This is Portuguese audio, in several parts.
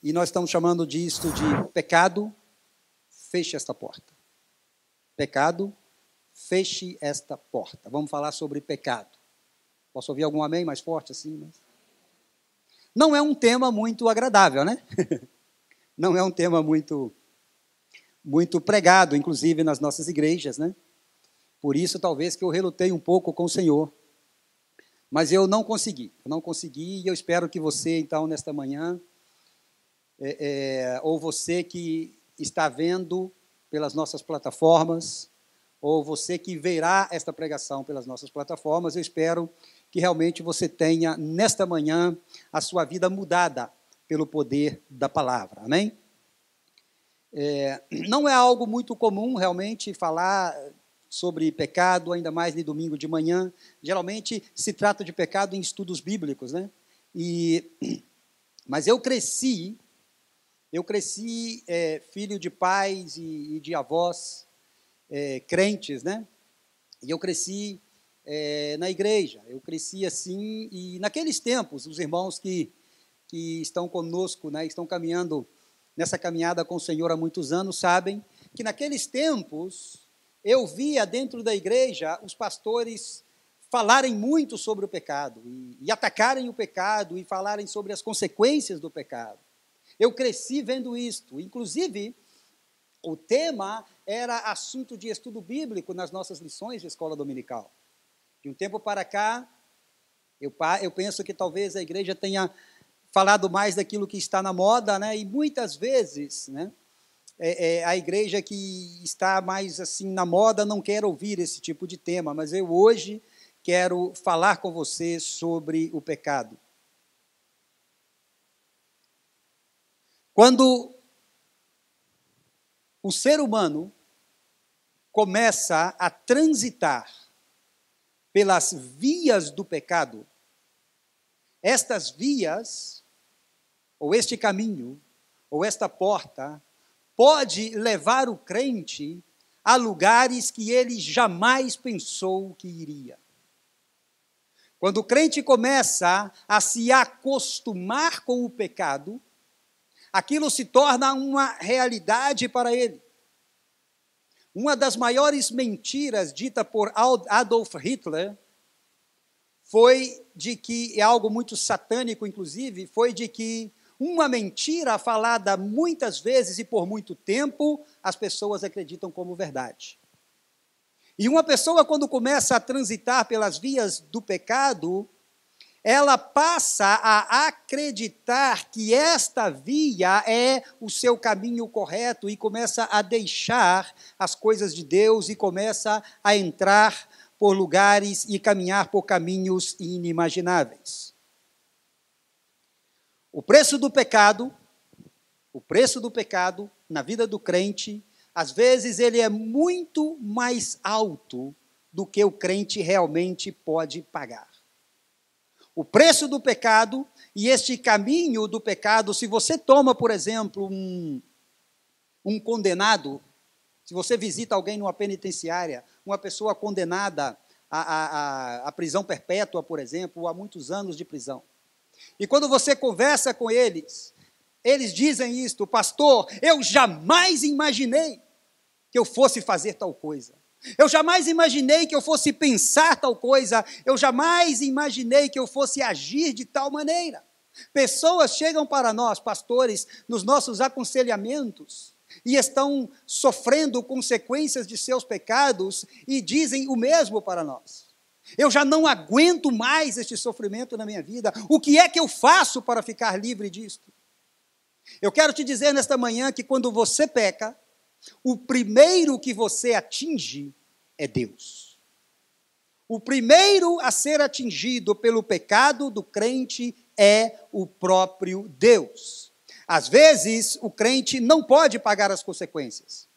E nós estamos chamando disto de pecado, feche esta porta. Pecado, feche esta porta. Vamos falar sobre pecado. Posso ouvir algum amém mais forte assim? Mas... Não é um tema muito agradável, né? Não é um tema muito pregado, inclusive nas nossas igrejas, né? Por isso, talvez, que eu relutei um pouco com o Senhor. Mas eu não consegui, e eu espero que você, então, nesta manhã, ou você que está vendo pelas nossas plataformas, ou você que verá esta pregação pelas nossas plataformas, eu espero que realmente você tenha, nesta manhã, a sua vida mudada pelo poder da palavra, amém? Não é algo muito comum, realmente, falar sobre pecado, ainda mais no domingo de manhã. Geralmente se trata de pecado em estudos bíblicos, né? Mas eu cresci filho de pais e de avós crentes, né? E eu cresci na igreja, eu cresci assim, e naqueles tempos, os irmãos que estão conosco, né, estão caminhando nessa caminhada com o Senhor há muitos anos, sabem que naqueles tempos eu via dentro da igreja os pastores falarem muito sobre o pecado, e atacarem o pecado, e falarem sobre as consequências do pecado. Eu cresci vendo isto, inclusive o tema era assunto de estudo bíblico nas nossas lições de escola dominical. De um tempo para cá, eu penso que talvez a igreja tenha falado mais daquilo que está na moda, né? E muitas vezes, né, a igreja que está mais assim na moda não quer ouvir esse tipo de tema, mas eu hoje quero falar com você sobre o pecado. Quando o ser humano começa a transitar pelas vias do pecado, estas vias, ou este caminho, ou esta porta, pode levar o crente a lugares que ele jamais pensou que iria. Quando o crente começa a se acostumar com o pecado, aquilo se torna uma realidade para ele. Uma das maiores mentiras dita por Adolf Hitler foi de que, é algo muito satânico inclusive, foi de que uma mentira falada muitas vezes e por muito tempo, as pessoas acreditam como verdade. E uma pessoa, quando começa a transitar pelas vias do pecado, ela passa a acreditar que esta via é o seu caminho correto e começa a deixar as coisas de Deus e começa a entrar por lugares e caminhar por caminhos inimagináveis. O preço do pecado na vida do crente, às vezes ele é muito mais alto do que o crente realmente pode pagar. O preço do pecado e este caminho do pecado, se você toma, por exemplo, um condenado, se você visita alguém numa penitenciária, uma pessoa condenada à prisão perpétua, por exemplo, ou a muitos anos de prisão, e quando você conversa com eles, eles dizem isto: pastor, eu jamais imaginei que eu fosse fazer tal coisa. Eu jamais imaginei que eu fosse pensar tal coisa. Eu jamais imaginei que eu fosse agir de tal maneira. Pessoas chegam para nós, pastores, nos nossos aconselhamentos, e estão sofrendo consequências de seus pecados, e dizem o mesmo para nós. Eu já não aguento mais este sofrimento na minha vida. O que é que eu faço para ficar livre disto? Eu quero te dizer nesta manhã que quando você peca, o primeiro que você atinge é Deus. O primeiro a ser atingido pelo pecado do crente é o próprio Deus. Às vezes, o crente não pode pagar as consequências.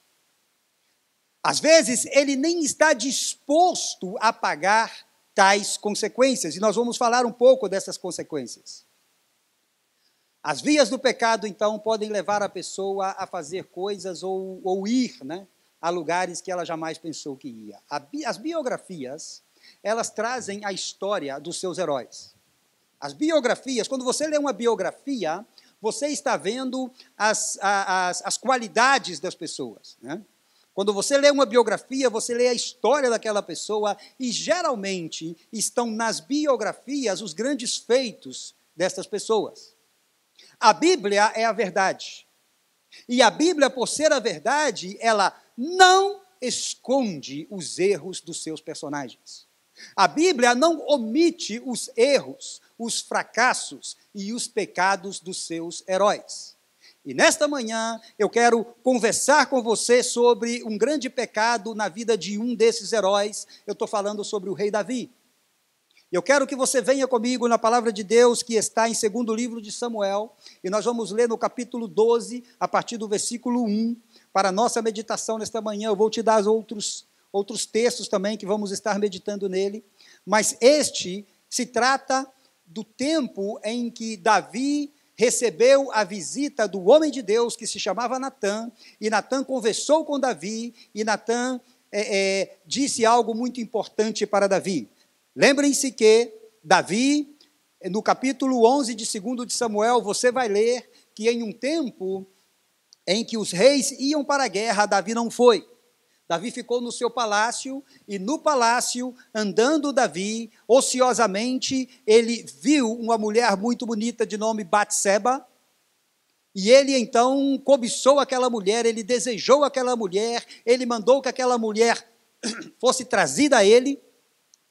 Às vezes, ele nem está disposto a pagar tais consequências, e nós vamos falar um pouco dessas consequências. As vias do pecado, então, podem levar a pessoa a fazer coisas ou ir, né, a lugares que ela jamais pensou que ia. As biografias, elas trazem a história dos seus heróis. As biografias, quando você lê uma biografia, você está vendo as qualidades das pessoas, né? Quando você lê uma biografia, você lê a história daquela pessoa e, geralmente, estão nas biografias os grandes feitos dessas pessoas. A Bíblia é a verdade. E a Bíblia, por ser a verdade, ela não esconde os erros dos seus personagens. A Bíblia não omite os erros, os fracassos e os pecados dos seus heróis. E nesta manhã eu quero conversar com você sobre um grande pecado na vida de um desses heróis. Eu estou falando sobre o rei Davi. Eu quero que você venha comigo na palavra de Deus que está em 2º livro de Samuel, e nós vamos ler no capítulo 12, a partir do versículo 1, para a nossa meditação nesta manhã. Eu vou te dar outros textos também que vamos estar meditando nele, mas este se trata do tempo em que Davi recebeu a visita do homem de Deus que se chamava Natã, e Natã conversou com Davi, e Natã disse algo muito importante para Davi. Lembrem-se que Davi, no capítulo 11 de 2º de Samuel, você vai ler que em um tempo em que os reis iam para a guerra, Davi não foi. Davi ficou no seu palácio, e no palácio, andando Davi, ociosamente, ele viu uma mulher muito bonita de nome Batseba, e ele então cobiçou aquela mulher, ele desejou aquela mulher, ele mandou que aquela mulher fosse trazida a ele,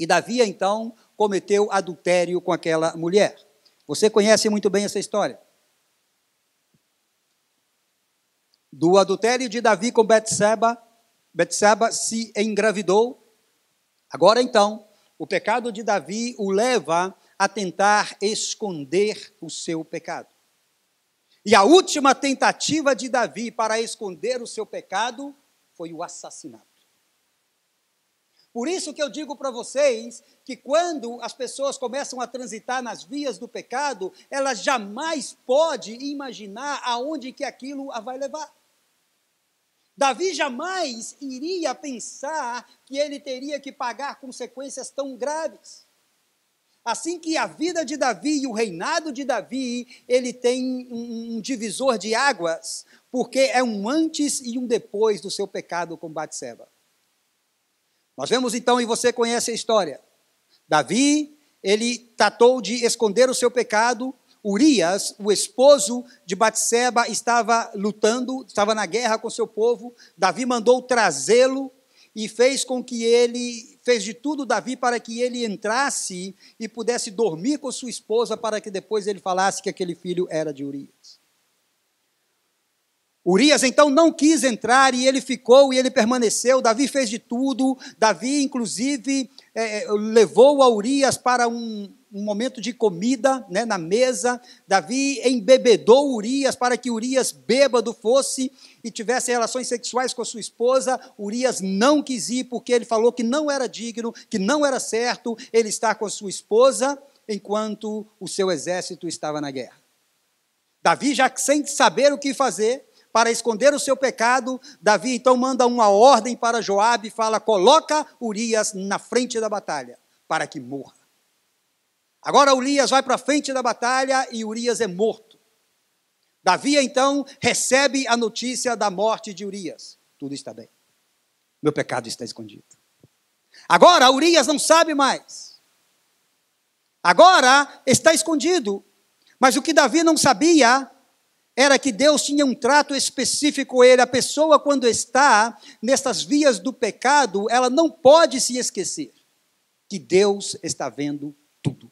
e Davi então cometeu adultério com aquela mulher. Você conhece muito bem essa história. Do adultério de Davi com Batseba se engravidou. Agora então, o pecado de Davi o leva a tentar esconder o seu pecado. E a última tentativa de Davi para esconder o seu pecado foi o assassinato. Por isso que eu digo para vocês que quando as pessoas começam a transitar nas vias do pecado, ela jamais pode imaginar aonde que aquilo a vai levar. Davi jamais iria pensar que ele teria que pagar consequências tão graves. Assim que a vida de Davi e o reinado de Davi, ele tem um divisor de águas, porque é um antes e um depois do seu pecado com Batseba. Nós vemos então, e você conhece a história, Davi, ele tratou de esconder o seu pecado. Urias, o esposo de Batseba, estava lutando, estava na guerra com seu povo. Davi mandou trazê-lo e fez de tudo, Davi, para que ele entrasse e pudesse dormir com sua esposa, para que depois ele falasse que aquele filho era de Urias. Urias então não quis entrar e ele ficou e ele permaneceu. Davi fez de tudo. Davi, inclusive, levou a Urias para um momento de comida, né, na mesa. Davi embebedou Urias para que Urias, bêbado, fosse e tivesse relações sexuais com a sua esposa. Urias não quis ir porque ele falou que não era digno, que não era certo ele estar com a sua esposa enquanto o seu exército estava na guerra. Davi, já sem saber o que fazer, para esconder o seu pecado, Davi então manda uma ordem para Joabe e fala: coloca Urias na frente da batalha, para que morra. Agora Urias vai para a frente da batalha e Urias é morto. Davi então recebe a notícia da morte de Urias. Tudo está bem. Meu pecado está escondido. Agora Urias não sabe mais. Agora está escondido. Mas o que Davi não sabia era que Deus tinha um trato específico com ele. A pessoa, quando está nessas vias do pecado, ela não pode se esquecer que Deus está vendo tudo.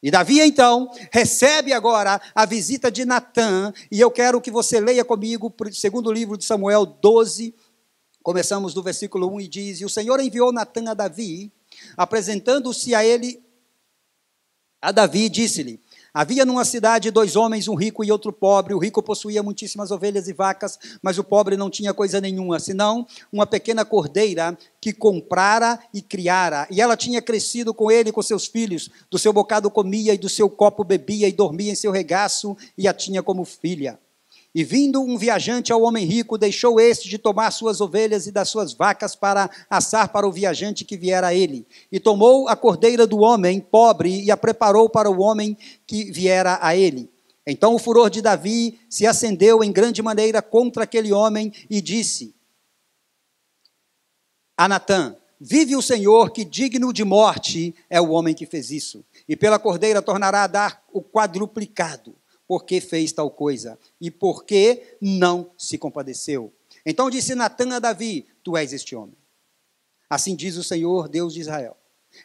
E Davi, então, recebe agora a visita de Natã, e eu quero que você leia comigo, 2º livro de Samuel 12, começamos do versículo 1, e diz: e o Senhor enviou Natã a Davi, apresentando-se a Davi, disse-lhe: havia numa cidade 2 homens, um rico e outro pobre. O rico possuía muitíssimas ovelhas e vacas, mas o pobre não tinha coisa nenhuma, senão uma pequena cordeira que comprara e criara. E ela tinha crescido com ele e com seus filhos. Do seu bocado comia e do seu copo bebia e dormia em seu regaço e a tinha como filha. E vindo um viajante ao homem rico, deixou este de tomar suas ovelhas e das suas vacas para assar para o viajante que viera a ele. E tomou a cordeira do homem pobre e a preparou para o homem que viera a ele. Então o furor de Davi se acendeu em grande maneira contra aquele homem e disse a Natã: vive o Senhor, que digno de morte é o homem que fez isso, e pela cordeira tornará a dar o quadruplicado, porque fez tal coisa, e porque não se compadeceu. Então disse Natã a Davi: tu és este homem. Assim diz o Senhor, Deus de Israel: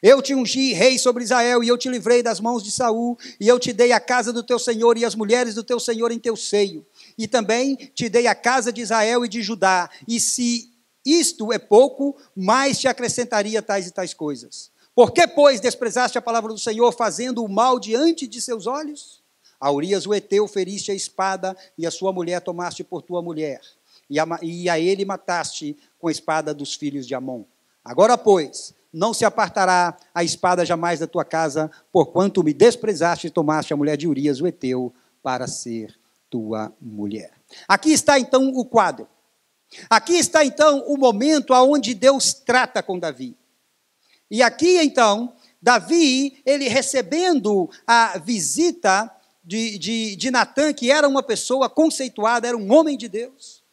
eu te ungi rei sobre Israel, e eu te livrei das mãos de Saul, e eu te dei a casa do teu senhor e as mulheres do teu senhor em teu seio, e também te dei a casa de Israel e de Judá, e se isto é pouco, mais te acrescentaria tais e tais coisas. Por que, pois, desprezaste a palavra do Senhor, fazendo o mal diante de seus olhos? A Urias o heteu feriste a espada, e a sua mulher tomaste por tua mulher, e a ele mataste com a espada dos filhos de Amon. Agora, pois, não se apartará a espada jamais da tua casa, porquanto me desprezaste e tomaste a mulher de Urias o heteu para ser tua mulher. Aqui está então o quadro. Aqui está então o momento onde Deus trata com Davi. E aqui então, Davi, ele recebendo a visita de Natã, que era uma pessoa conceituada, era um homem de Deus.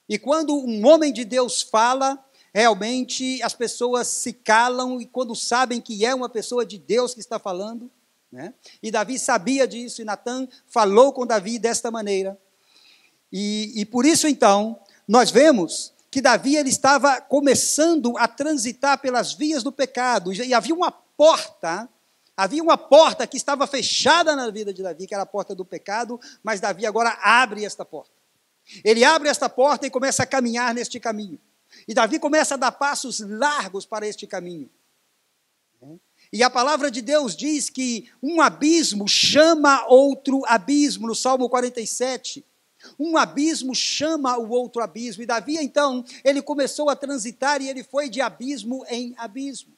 E quando um homem de Deus fala, realmente as pessoas se calam, e quando sabem que é uma pessoa de Deus que está falando, né? E Davi sabia disso, e Natã falou com Davi desta maneira. E por isso então, nós vemos que Davi ele estava começando a transitar pelas vias do pecado, e havia uma porta que estava fechada na vida de Davi, que era a porta do pecado, mas Davi agora abre esta porta. Ele abre esta porta e começa a caminhar neste caminho. E Davi começa a dar passos largos para este caminho. E a palavra de Deus diz que um abismo chama outro abismo, no Salmo 47. Um abismo chama o outro abismo. E Davi, então, ele começou a transitar e ele foi de abismo em abismo.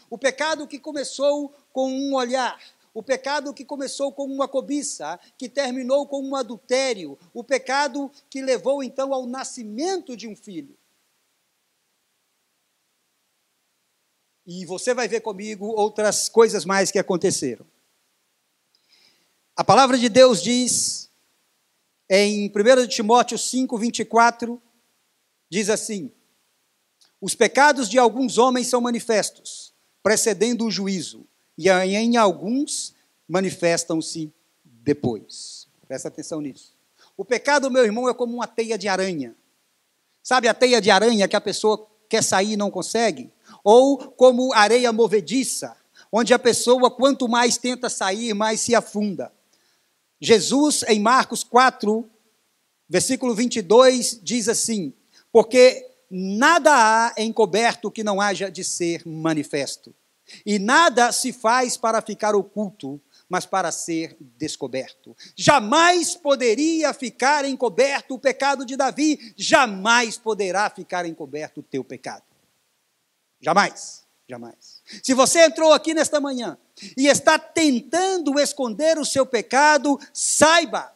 O pecado que começou com um olhar, o pecado que começou com uma cobiça, que terminou com um adultério, o pecado que levou, então, ao nascimento de um filho. E você vai ver comigo outras coisas mais que aconteceram. A palavra de Deus diz, em 1 Timóteo 5, 24, diz assim: os pecados de alguns homens são manifestos, precedendo o juízo, e em alguns manifestam-se depois. Presta atenção nisso. O pecado, meu irmão, é como uma teia de aranha. Sabe a teia de aranha que a pessoa quer sair e não consegue? Ou como areia movediça, onde a pessoa, quanto mais tenta sair, mais se afunda. Jesus, em Marcos 4, versículo 22, diz assim: porque nada há encoberto que não haja de ser manifesto, e nada se faz para ficar oculto, mas para ser descoberto. Jamais poderia ficar encoberto o pecado de Davi, jamais poderá ficar encoberto o teu pecado. Jamais, jamais. Se você entrou aqui nesta manhã e está tentando esconder o seu pecado, saiba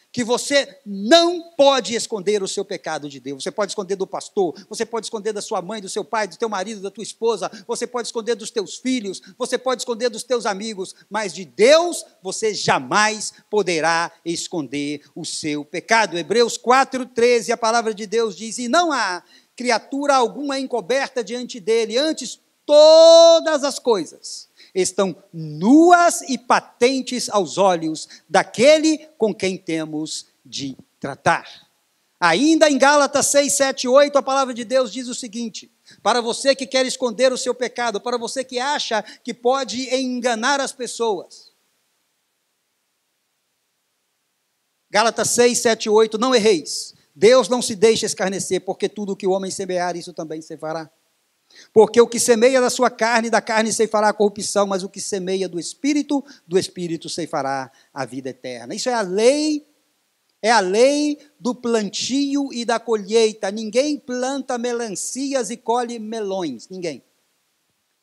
que você não pode esconder o seu pecado de Deus. Você pode esconder do pastor, você pode esconder da sua mãe, do seu pai, do teu marido, da tua esposa, você pode esconder dos teus filhos, você pode esconder dos teus amigos, mas de Deus você jamais poderá esconder o seu pecado. Hebreus 4:13, a palavra de Deus diz: e não há criatura alguma encoberta diante dele, antes todas as coisas estão nuas e patentes aos olhos daquele com quem temos de tratar. Ainda em Gálatas 6, 7, 8, a palavra de Deus diz o seguinte: para você que quer esconder o seu pecado, para você que acha que pode enganar as pessoas. Gálatas 6, 7, 8, não erreis. Deus não se deixa escarnecer, porque tudo o que o homem semear, isso também se fará. Porque o que semeia da sua carne, da carne ceifará a corrupção, mas o que semeia do Espírito ceifará a vida eterna. Isso é a lei do plantio e da colheita. Ninguém planta melancias e colhe melões, ninguém.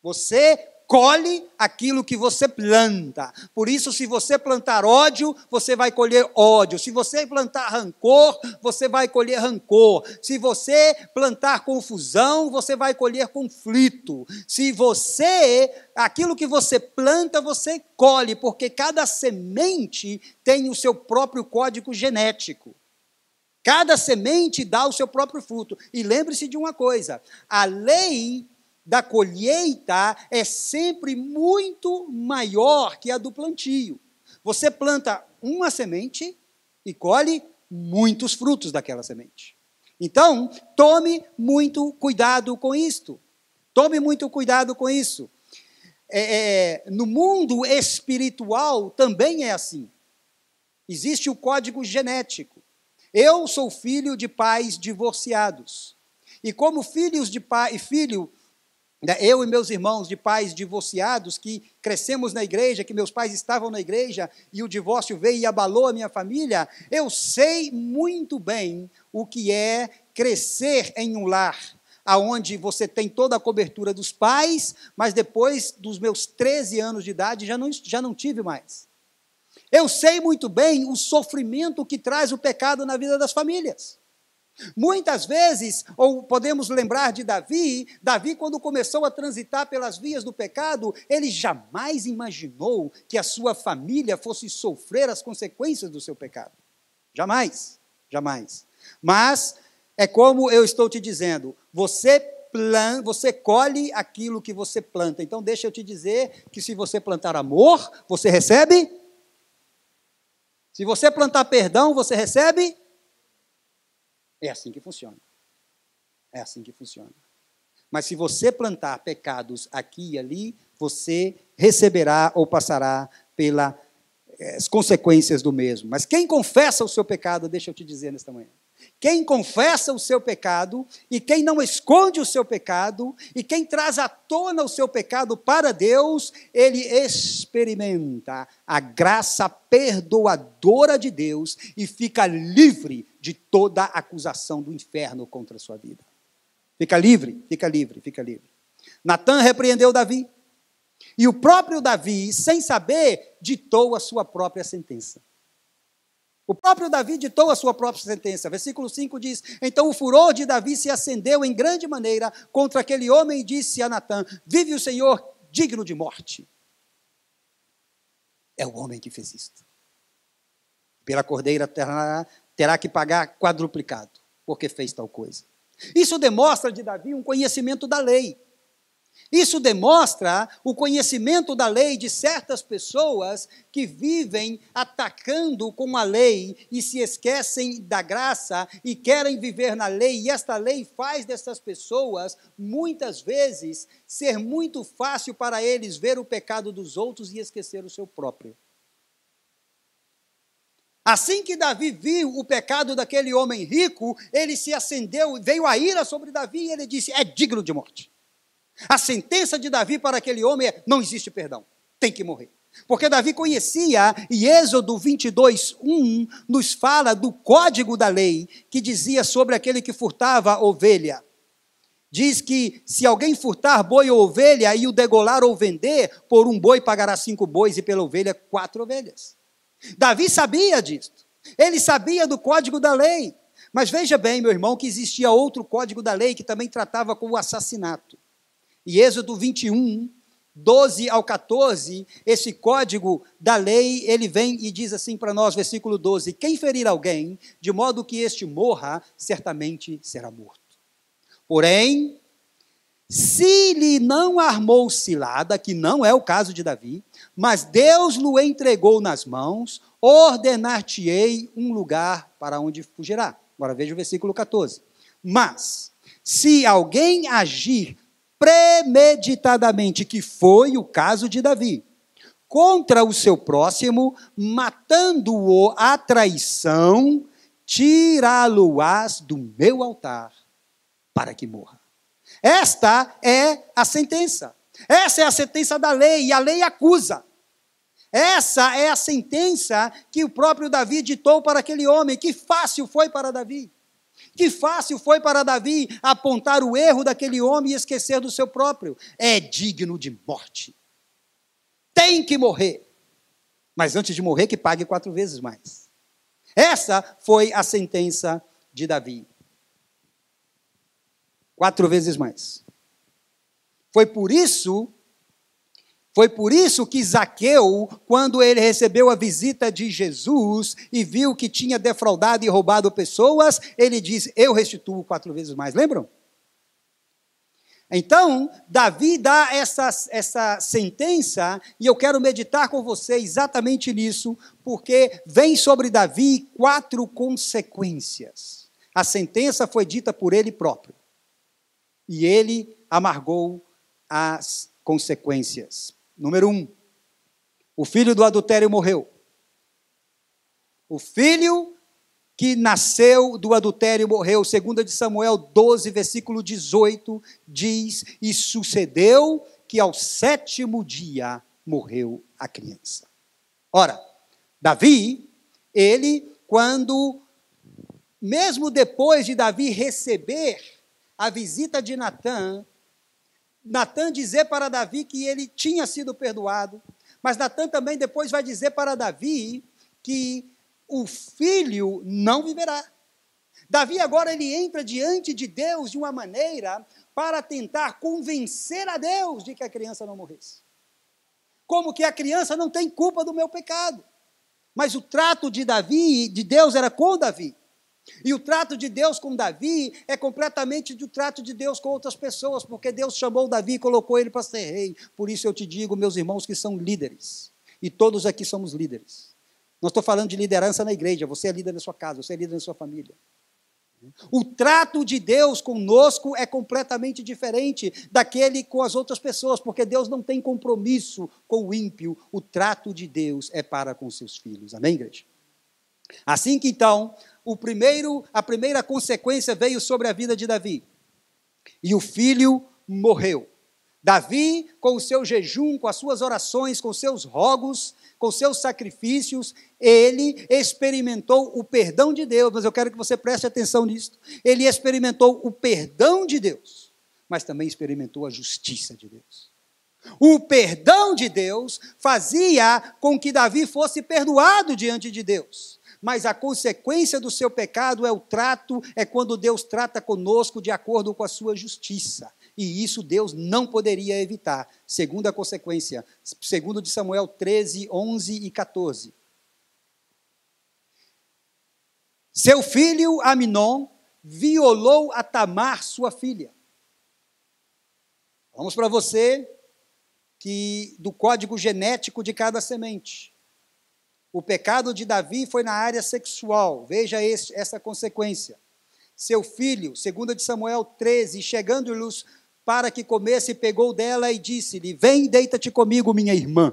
Você colhe aquilo que você planta. Por isso, se você plantar ódio, você vai colher ódio. Se você plantar rancor, você vai colher rancor. Se você plantar confusão, você vai colher conflito. Aquilo que você planta, você colhe, porque cada semente tem o seu próprio código genético. Cada semente dá o seu próprio fruto. E lembre-se de uma coisa, a lei da colheita é sempre muito maior que a do plantio. Você planta uma semente e colhe muitos frutos daquela semente. Então, tome muito cuidado com isto. Tome muito cuidado com isso. No mundo espiritual também é assim. Existe o código genético. Eu sou filho de pais divorciados. E como eu e meus irmãos de pais divorciados, que crescemos na igreja, que meus pais estavam na igreja, e o divórcio veio e abalou a minha família, eu sei muito bem o que é crescer em um lar, onde você tem toda a cobertura dos pais, mas depois dos meus 13 anos de idade já não tive mais. Eu sei muito bem o sofrimento que traz o pecado na vida das famílias. Muitas vezes, ou podemos lembrar de Davi, quando começou a transitar pelas vias do pecado, ele jamais imaginou que a sua família fosse sofrer as consequências do seu pecado. Jamais, jamais. Mas, é como eu estou te dizendo, você colhe aquilo que você planta. Então, deixa eu te dizer que se você plantar amor, você recebe. Se você plantar perdão, você recebe. É assim que funciona. É assim que funciona. Mas se você plantar pecados aqui e ali, você receberá ou passará pelas consequências do mesmo. Mas quem confessa o seu pecado, deixa eu te dizer nesta manhã, quem confessa o seu pecado, e quem não esconde o seu pecado, e quem traz à tona o seu pecado para Deus, ele experimenta a graça perdoadora de Deus e fica livre de toda acusação do inferno contra a sua vida. Fica livre, fica livre, fica livre. Natã repreendeu Davi, e o próprio Davi, sem saber, ditou a sua própria sentença. O próprio Davi ditou a sua própria sentença. Versículo 5 diz: então o furor de Davi se acendeu em grande maneira contra aquele homem e disse a Natã: vive o Senhor digno de morte. É o homem que fez isto. Pela cordeira terá que pagar quadruplicado, porque fez tal coisa. Isso demonstra de Davi um conhecimento da lei. Isso demonstra o conhecimento da lei de certas pessoas que vivem atacando com a lei e se esquecem da graça e querem viver na lei. E esta lei faz dessas pessoas, muitas vezes, ser muito fácil para eles ver o pecado dos outros e esquecer o seu próprio. Assim que Davi viu o pecado daquele homem rico, ele se acendeu, veio a ira sobre Davi e ele disse: é digno de morte. A sentença de Davi para aquele homem é: não existe perdão, tem que morrer. Porque Davi conhecia, e Êxodo 22:1 nos fala do código da lei, que dizia sobre aquele que furtava ovelha. Diz que se alguém furtar boi ou ovelha e o degolar ou vender, por um boi pagará 5 bois e pela ovelha 4 ovelhas. Davi sabia disto, ele sabia do código da lei. Mas veja bem, meu irmão, que existia outro código da lei que também tratava com o assassinato. E Êxodo 21, 12 ao 14, esse código da lei, ele vem e diz assim para nós, versículo 12: quem ferir alguém, de modo que este morra, certamente será morto. Porém, se lhe não armou cilada, que não é o caso de Davi, mas Deus lhe entregou nas mãos, ordenar-te-ei um lugar para onde fugirá. Agora veja o versículo 14. Mas, se alguém agir premeditadamente, que foi o caso de Davi, contra o seu próximo, matando-o à traição, tirá-lo-ás do meu altar, para que morra. Esta é a sentença. Essa é a sentença da lei, e a lei acusa. Essa é a sentença que o próprio Davi ditou para aquele homem. Que fácil foi para Davi. Que fácil foi para Davi apontar o erro daquele homem e esquecer do seu próprio. É digno de morte. tem que morrer. Mas antes de morrer, que pague 4 vezes mais. Essa foi a sentença de Davi. 4 vezes mais. Foi por isso que Zaqueu, quando ele recebeu a visita de Jesus e viu que tinha defraudado e roubado pessoas, ele diz, eu restituo 4 vezes mais. Lembram? Então, Davi dá essa sentença, e eu quero meditar com você exatamente nisso, porque vem sobre Davi 4 consequências. A sentença foi dita por ele próprio, e ele amargou as consequências. Número 1, o filho do adultério morreu. O filho que nasceu do adultério morreu. 2 de Samuel 12, versículo 18, diz, e sucedeu que ao 7º dia morreu a criança. Ora, Davi, mesmo depois de Davi receber a visita de Natã dizer para Davi que ele tinha sido perdoado, mas Natã também depois vai dizer para Davi que o filho não viverá. Davi agora ele entra diante de Deus de uma maneira para tentar convencer a Deus de que a criança não morresse. Como que a criança não tem culpa do meu pecado. Mas o trato de Deus era com Davi. E o trato de Deus com Davi é completamente do trato de Deus com outras pessoas, porque Deus chamou Davi e colocou ele para ser rei. Por isso eu te digo, meus irmãos, que são líderes. E todos aqui somos líderes. Não estou falando de liderança na igreja, você é líder na sua casa, você é líder na sua família. O trato de Deus conosco é completamente diferente daquele com as outras pessoas, porque Deus não tem compromisso com o ímpio. O trato de Deus é para com seus filhos. Amém, igreja? Assim que então, a primeira consequência veio sobre a vida de Davi. E o filho morreu. Davi, com o seu jejum, com as suas orações, com os seus rogos, com os seus sacrifícios, ele experimentou o perdão de Deus, mas eu quero que você preste atenção nisso. Ele experimentou o perdão de Deus, mas também experimentou a justiça de Deus. O perdão de Deus fazia com que Davi fosse perdoado diante de Deus. Mas a consequência do seu pecado é quando Deus trata conosco de acordo com a sua justiça. E isso Deus não poderia evitar. Segunda consequência, 2 de Samuel 13, 11 e 14. Seu filho Aminon violou a Tamar, sua filha. Vamos para você do código genético de cada semente. O pecado de Davi foi na área sexual. Veja essa consequência. Seu filho, 2 de Samuel 13, chegando-lhes para que comesse, pegou dela e disse-lhe, vem, deita-te comigo, minha irmã.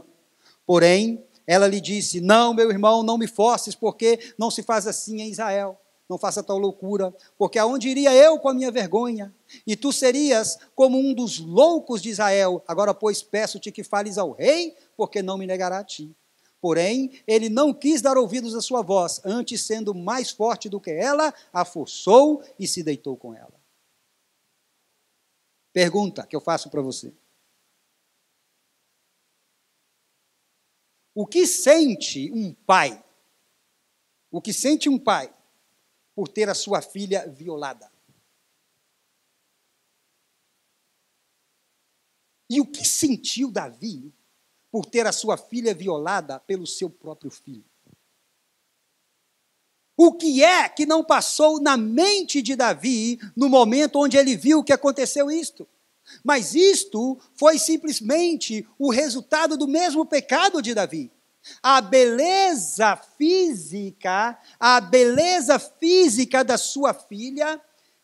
Porém, ela lhe disse, não, meu irmão, não me forces, porque não se faz assim em Israel. Não faça tal loucura, porque aonde iria eu com a minha vergonha? E tu serias como um dos loucos de Israel. Agora, pois, peço-te que fales ao rei, porque não me negará a ti. Porém, ele não quis dar ouvidos à sua voz, antes, sendo mais forte do que ela, a forçou e se deitou com ela. Pergunta que eu faço para você. O que sente um pai? O que sente um pai por ter a sua filha violada? E o que sentiu Davi por ter a sua filha violada pelo seu próprio filho? O que é que não passou na mente de Davi no momento onde ele viu que aconteceu isto? Mas isto foi simplesmente o resultado do mesmo pecado de Davi. A beleza física da sua filha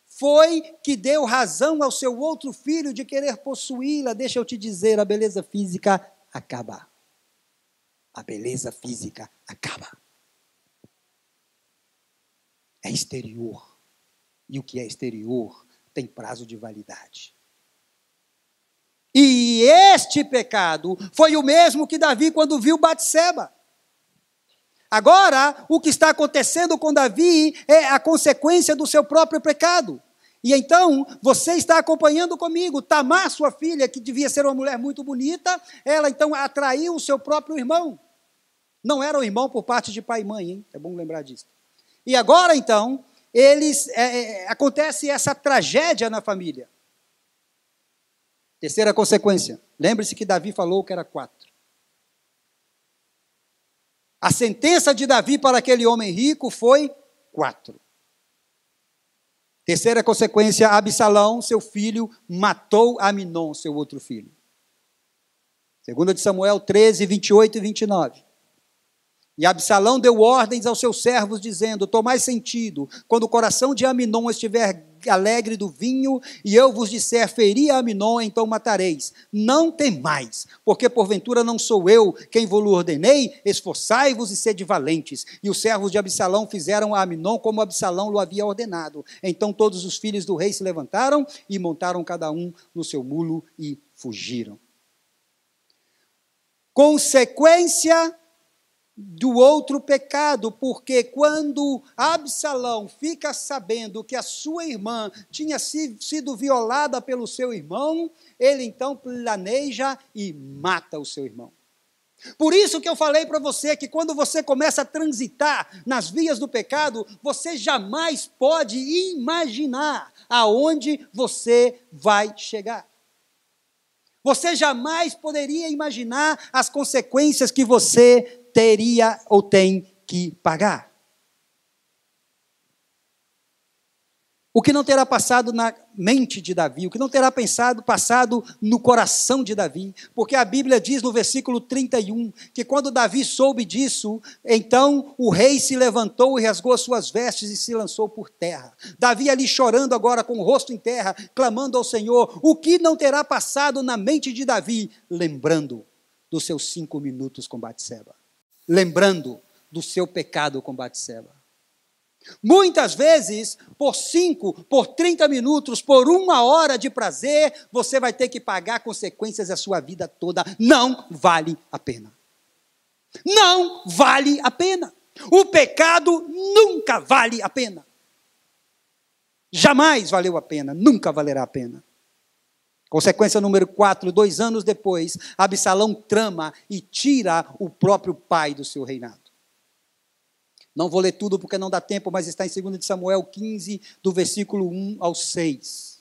foi que deu razão ao seu outro filho de querer possuí-la. Deixa eu te dizer, a beleza física acaba. A beleza física acaba. É exterior. E o que é exterior tem prazo de validade. E este pecado foi o mesmo que Davi quando viu Batseba. Agora, o que está acontecendo com Davi é a consequência do seu próprio pecado. E então, você está acompanhando comigo. Tamar, sua filha, que devia ser uma mulher muito bonita, ela então atraiu o seu próprio irmão. Não era o irmão por parte de pai e mãe, hein? É bom lembrar disso. E agora, então, acontece essa tragédia na família. Terceira consequência. Lembre-se que Davi falou que era 4. A sentença de Davi para aquele homem rico foi 4. Terceira consequência, Absalão, seu filho, matou Aminon, seu outro filho. 2 de Samuel 13, 28 e 29. E Absalão deu ordens aos seus servos, dizendo: tomai sentido, quando o coração de Aminon estiver alegre do vinho, e eu vos disser, feri a Aminon, então matareis. Não temais, porque porventura não sou eu quem vos ordenei, esforçai-vos e sede valentes. E os servos de Absalão fizeram a Aminon como Absalão lhe havia ordenado. Então todos os filhos do rei se levantaram e montaram cada um no seu mulo e fugiram. Consequência do outro pecado, porque quando Absalão fica sabendo que a sua irmã tinha sido violada pelo seu irmão, ele então planeja e mata o seu irmão. Por isso que eu falei para você que quando você começa a transitar nas vias do pecado, você jamais pode imaginar aonde você vai chegar. Você jamais poderia imaginar as consequências que você teria ou tem que pagar. O que não terá passado na mente de Davi, o que não terá passado no coração de Davi, porque a Bíblia diz no versículo 31, que quando Davi soube disso, então o rei se levantou e rasgou as suas vestes e se lançou por terra. Davi ali chorando agora com o rosto em terra, clamando ao Senhor. O que não terá passado na mente de Davi, lembrando dos seus 5 minutos com Batseba, lembrando do seu pecado com Batseba. Muitas vezes, por 5, por 30 minutos, por 1 hora de prazer, você vai ter que pagar consequências da sua vida toda. Não vale a pena. Não vale a pena. O pecado nunca vale a pena. Jamais valeu a pena, nunca valerá a pena. Consequência número 4, 2 anos depois, Absalão trama e tira o próprio pai do seu reinado. Não vou ler tudo porque não dá tempo, mas está em 2 de Samuel 15, do versículo 1 ao 6.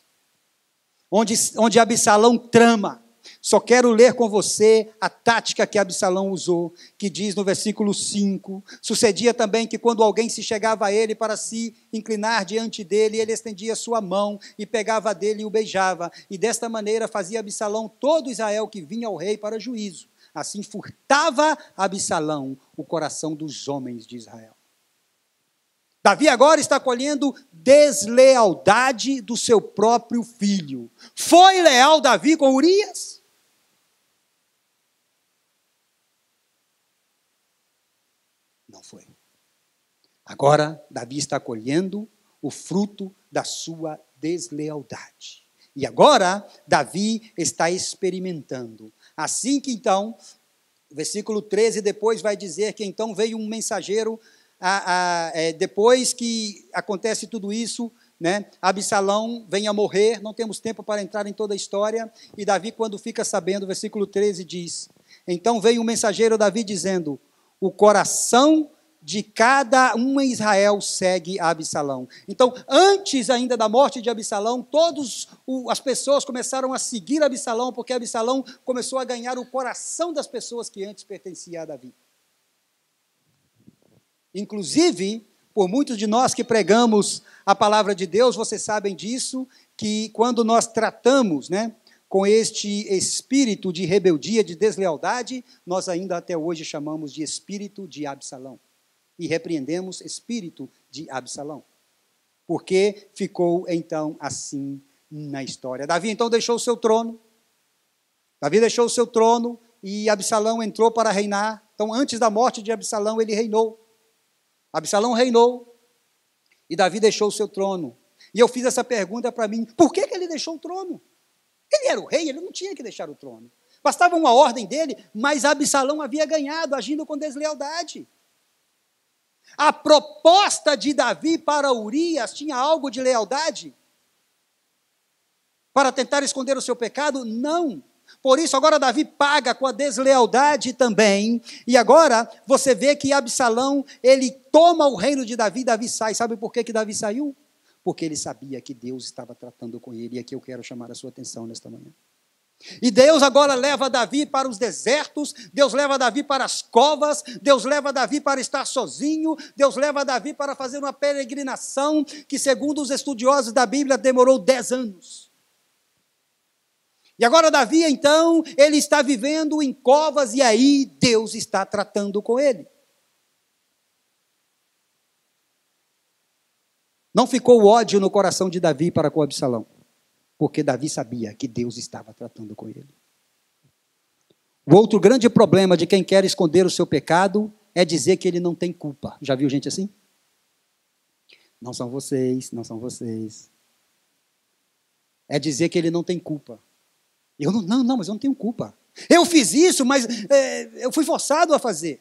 Onde Absalão trama. Só quero ler com você a tática que Absalão usou, que diz no versículo 5, sucedia também que quando alguém se chegava a ele para se inclinar diante dele, ele estendia sua mão e pegava dele e o beijava. E desta maneira fazia Absalão todo Israel que vinha ao rei para juízo. Assim furtava Absalão o coração dos homens de Israel. Davi agora está colhendo deslealdade do seu próprio filho. Foi leal Davi com Urias? Não foi. Agora, Davi está colhendo o fruto da sua deslealdade. E agora, Davi está experimentando. Assim que então, versículo 13 depois vai dizer que então veio um mensageiro. Depois que acontece tudo isso, né, Absalão vem a morrer, não temos tempo para entrar em toda a história, e Davi, quando fica sabendo, versículo 13 diz, então veio um mensageiro Davi dizendo, o coração de cada um em Israel segue a Absalão. Então, antes ainda da morte de Absalão, as pessoas começaram a seguir Absalão, porque Absalão começou a ganhar o coração das pessoas que antes pertenciam a Davi. Inclusive, por muitos de nós que pregamos a palavra de Deus, vocês sabem disso, que quando nós tratamos, né, com este espírito de rebeldia, de deslealdade, nós ainda até hoje chamamos de espírito de Absalão. E repreendemos espírito de Absalão. Porque ficou então assim na história. Davi então deixou o seu trono. Davi deixou o seu trono e Absalão entrou para reinar. Então, antes da morte de Absalão, ele reinou. Absalão reinou e Davi deixou o seu trono. E eu fiz essa pergunta para mim, por que ele deixou o trono? Ele era o rei, ele não tinha que deixar o trono. Bastava uma ordem dele, mas Absalão havia ganhado, agindo com deslealdade. A proposta de Davi para Urias tinha algo de lealdade? para tentar esconder o seu pecado? Não. Por isso, agora Davi paga com a deslealdade também. E agora, você vê que Absalão, ele toma o reino de Davi, Davi sai. Sabe por que Davi saiu? Porque ele sabia que Deus estava tratando com ele. E aqui eu quero chamar a sua atenção nesta manhã. E Deus agora leva Davi para os desertos, Deus leva Davi para as covas, Deus leva Davi para estar sozinho, Deus leva Davi para fazer uma peregrinação que, segundo os estudiosos da Bíblia, demorou 10 anos. E agora Davi, então, ele está vivendo em covas e aí Deus está tratando com ele. Não ficou ódio no coração de Davi para com Absalão, porque Davi sabia que Deus estava tratando com ele. O outro grande problema de quem quer esconder o seu pecado é dizer que ele não tem culpa. Já viu gente assim? Não são vocês, não são vocês. É dizer que ele não tem culpa. Mas eu não tenho culpa. Eu fiz isso, mas eu fui forçado a fazer.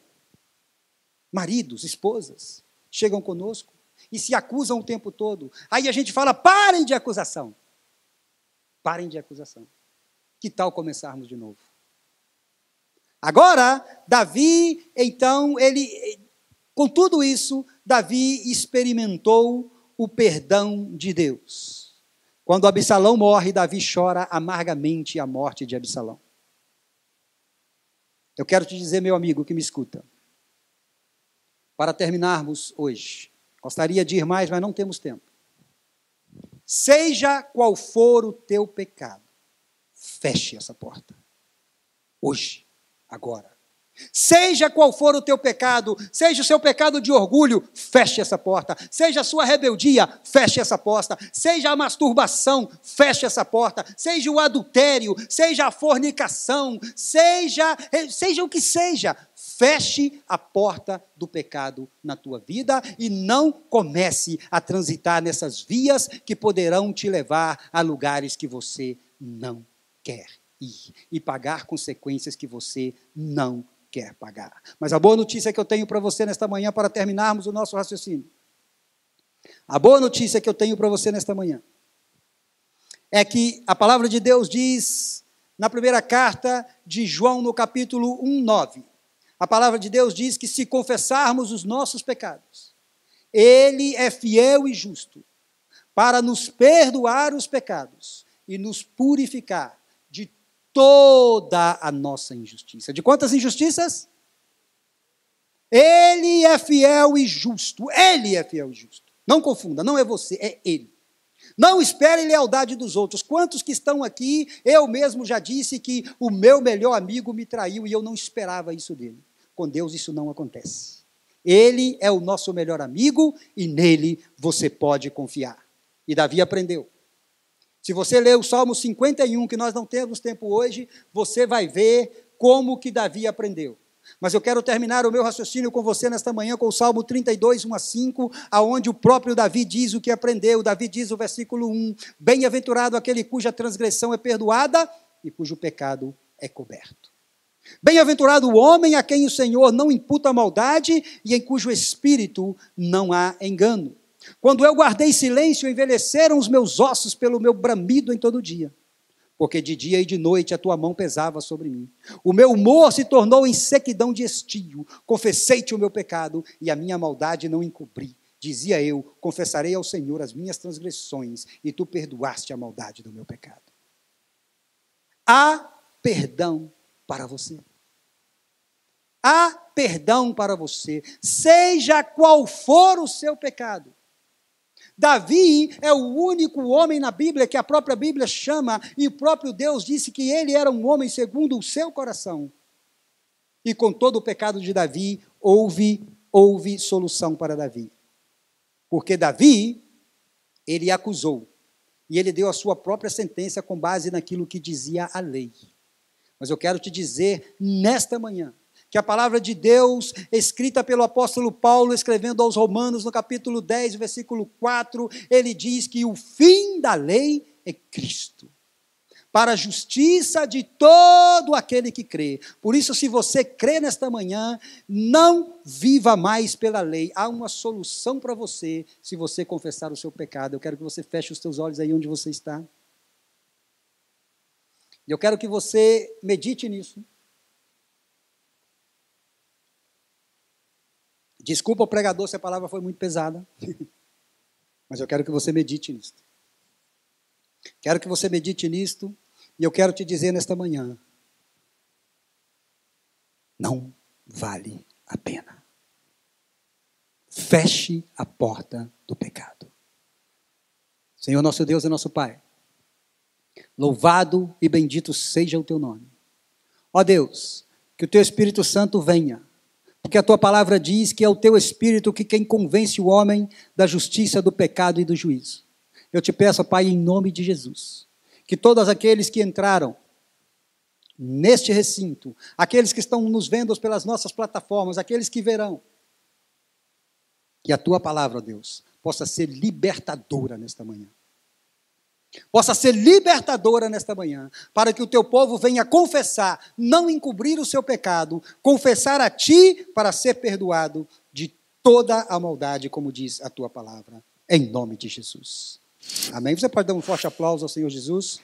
Maridos, esposas, chegam conosco e se acusam o tempo todo. Aí a gente fala, parem de acusação. Parem de acusação. Que tal começarmos de novo? Agora, Davi, então, com tudo isso, Davi experimentou o perdão de Deus. Quando Absalão morre, Davi chora amargamente a morte de Absalão. Eu quero te dizer, meu amigo que me escuta, para terminarmos hoje, gostaria de ir mais, mas não temos tempo. Seja qual for o teu pecado, feche essa porta. Hoje, agora. Seja qual for o teu pecado, seja o seu pecado de orgulho, feche essa porta. Seja a sua rebeldia, feche essa porta. Seja a masturbação, feche essa porta. Seja o adultério, seja a fornicação, seja o que seja, feche a porta do pecado na tua vida e não comece a transitar nessas vias que poderão te levar a lugares que você não quer ir e pagar consequências que você não quer pagar. Mas a boa notícia que eu tenho para você nesta manhã, para terminarmos o nosso raciocínio, a boa notícia que eu tenho para você nesta manhã, é que a palavra de Deus diz, na primeira carta de João, no capítulo 1:9, a palavra de Deus diz que se confessarmos os nossos pecados, Ele é fiel e justo para nos perdoar os pecados e nos purificar de toda a nossa injustiça. De quantas injustiças? Ele é fiel e justo. Ele é fiel e justo. Não confunda, não é você, é Ele. Não espere lealdade dos outros. Quantos que estão aqui, eu mesmo já disse que o meu melhor amigo me traiu e eu não esperava isso dele. Com Deus isso não acontece. Ele é o nosso melhor amigo e nele você pode confiar. E Davi aprendeu. Se você ler o Salmo 51, que nós não temos tempo hoje, você vai ver como que Davi aprendeu. Mas eu quero terminar o meu raciocínio com você nesta manhã com o Salmo 32, 1-5, aonde o próprio Davi diz o que aprendeu. Davi diz o versículo 1, bem-aventurado aquele cuja transgressão é perdoada e cujo pecado é coberto. Bem-aventurado o homem a quem o Senhor não imputa maldade e em cujo espírito não há engano. Quando eu guardei silêncio, envelheceram os meus ossos pelo meu bramido em todo dia. Porque de dia e de noite a tua mão pesava sobre mim. O meu humor se tornou em sequidão de estio. Confessei-te o meu pecado e a minha maldade não encobri. Dizia eu, confessarei ao Senhor as minhas transgressões e tu perdoaste a maldade do meu pecado. Há perdão para você. Há perdão para você, seja qual for o seu pecado. Davi é o único homem na Bíblia que a própria Bíblia chama, e o próprio Deus disse que ele era um homem segundo o seu coração. E com todo o pecado de Davi, houve solução para Davi. Porque Davi, ele acusou, e ele deu a sua própria sentença com base naquilo que dizia a lei. Mas eu quero te dizer, nesta manhã, que a palavra de Deus, escrita pelo apóstolo Paulo, escrevendo aos Romanos, no capítulo 10, versículo 4, ele diz que o fim da lei é Cristo, para a justiça de todo aquele que crê. Por isso, se você crê nesta manhã, não viva mais pela lei. Há uma solução para você, se você confessar o seu pecado. Eu quero que você feche os seus olhos aí onde você está. E eu quero que você medite nisso. Desculpa o pregador se a palavra foi muito pesada, mas eu quero que você medite nisto. Quero que você medite nisto, e eu quero te dizer nesta manhã, não vale a pena. Feche a porta do pecado. Senhor nosso Deus e nosso Pai, louvado e bendito seja o teu nome. Ó Deus, que o teu Espírito Santo venha, porque a tua palavra diz que é o teu Espírito que quem convence o homem da justiça, do pecado e do juízo. Eu te peço, Pai, em nome de Jesus, que todos aqueles que entraram neste recinto, aqueles que estão nos vendo pelas nossas plataformas, aqueles que verão, que a tua palavra, ó Deus, possa ser libertadora nesta manhã. Possa ser libertadora nesta manhã, para que o teu povo venha confessar, não encobrir o seu pecado, confessar a ti para ser perdoado de toda a maldade, como diz a tua palavra, em nome de Jesus. Amém? Você pode dar um forte aplauso ao Senhor Jesus?